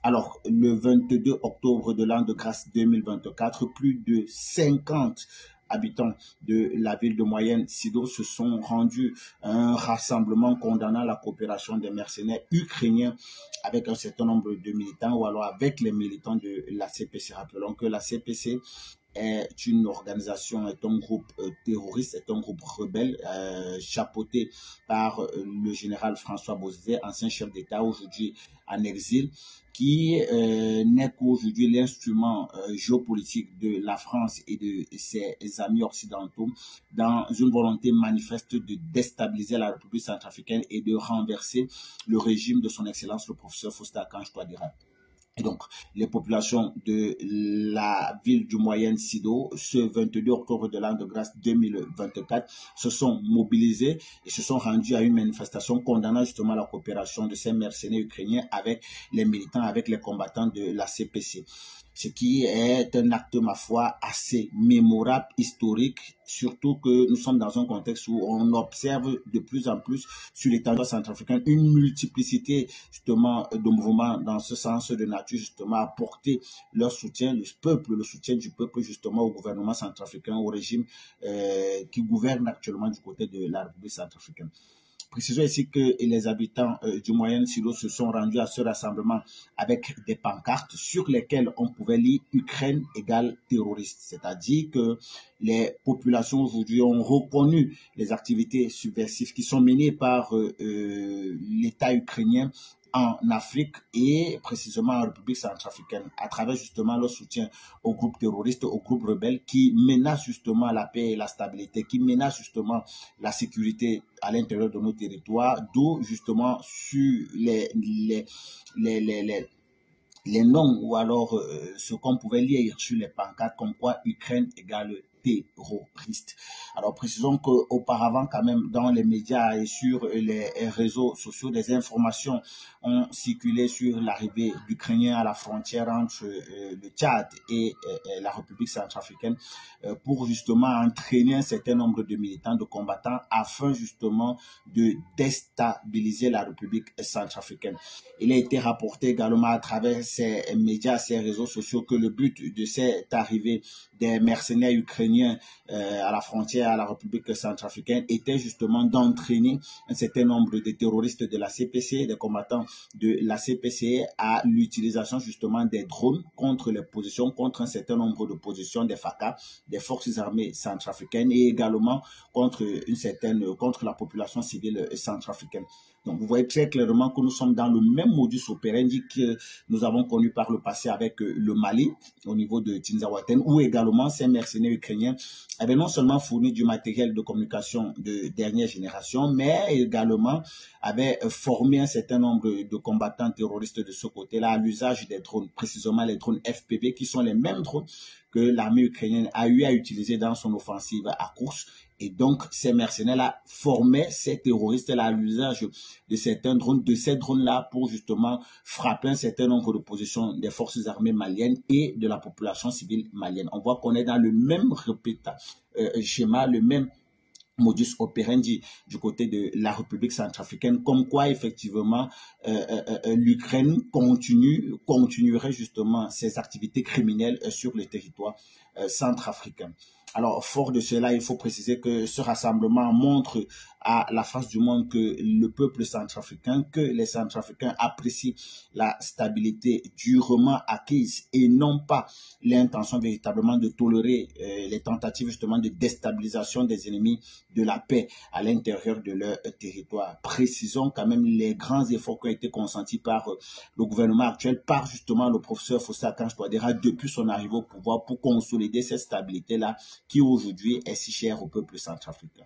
Alors, le 22 octobre de l'an de grâce 2024, plus de 50 habitants de la ville de Moyenne-Sido se sont rendus à un rassemblement condamnant la coopération des mercenaires ukrainiens avec un certain nombre de militants ou alors avec les militants de la CPC. Rappelons que la CPC est une organisation, est un groupe terroriste, est un groupe rebelle chapeauté par le général François Bozizé, ancien chef d'État, aujourd'hui en exil, qui n'est qu'aujourd'hui l'instrument géopolitique de la France et de ses amis occidentaux dans une volonté manifeste de déstabiliser la République centrafricaine et de renverser le régime de son excellence le professeur Faustin-Archange Touadéra. Et donc, les populations de la ville du Moyen-Sido, ce 22 octobre de l'an de grâce 2024, se sont mobilisés et se sont rendus à une manifestation condamnant justement la coopération de ces mercenaires ukrainiens avec les militants, avec les combattants de la CPC. Ce qui est un acte, ma foi, assez mémorable, historique, surtout que nous sommes dans un contexte où on observe de plus en plus sur les territoires centrafricains une multiplicité justement de mouvements dans ce sens de nature justement à porter leur soutien, le soutien du peuple justement au gouvernement centrafricain, au régime qui gouverne actuellement du côté de la République centrafricaine. Précisons ici que les habitants du Moyen-Sido se sont rendus à ce rassemblement avec des pancartes sur lesquelles on pouvait lire Ukraine égale terroriste. C'est-à-dire que les populations aujourd'hui ont reconnu les activités subversives qui sont menées par l'État ukrainien en Afrique et précisément en République centrafricaine à travers justement leur soutien aux groupes terroristes, aux groupes rebelles qui menacent justement la paix et la stabilité, qui menacent justement la sécurité à l'intérieur de nos territoires, d'où justement sur les noms ou alors ce qu'on pouvait lire sur les pancartes comme quoi Ukraine égale terroriste. Alors précisons qu'auparavant quand même dans les médias et sur les réseaux sociaux, des informations ont circulé sur l'arrivée d'Ukrainiens à la frontière entre le Tchad et la République centrafricaine pour justement entraîner un certain nombre de militants, de combattants afin justement de déstabiliser la République centrafricaine. Il a été rapporté également à travers ces médias, ces réseaux sociaux que le but de cette arrivée des mercenaires ukrainiens à la frontière à la République centrafricaine était justement d'entraîner un certain nombre de terroristes de la CPC, des combattants de la CPC à l'utilisation justement des drones contre les positions, contre un certain nombre de positions des FACA, des forces armées centrafricaines et également contre contre la population civile centrafricaine. Donc, vous voyez très clairement que nous sommes dans le même modus operandi que nous avons connu par le passé avec le Mali, au niveau de Tinzaouaten, où également ces mercenaires ukrainiens avaient non seulement fourni du matériel de communication de dernière génération, mais également avaient formé un certain nombre de combattants terroristes de ce côté-là à l'usage des drones, précisément les drones FPV, qui sont les mêmes drones que l'armée ukrainienne a eu à utiliser dans son offensive à course. Et donc, ces mercenaires-là formaient ces terroristes-là à l'usage de certains drones, de ces drones-là pour justement frapper un certain nombre de positions des forces armées maliennes et de la population civile malienne. On voit qu'on est dans le même schéma, le même modus operandi du côté de la République centrafricaine, comme quoi effectivement l'Ukraine continuerait justement ses activités criminelles sur le territoire centrafricain. Alors, fort de cela, il faut préciser que ce rassemblement montre à la face du monde que le peuple centrafricain, que les centrafricains apprécient la stabilité durement acquise et non pas l'intention véritablement de tolérer les tentatives justement de déstabilisation des ennemis de la paix à l'intérieur de leur territoire. Précisons quand même les grands efforts qui ont été consentis par le gouvernement actuel, par justement le professeur Faustin-Archange Touadéra depuis son arrivée au pouvoir pour consolider cette stabilité-là qui aujourd'hui est si chère au peuple centrafricain.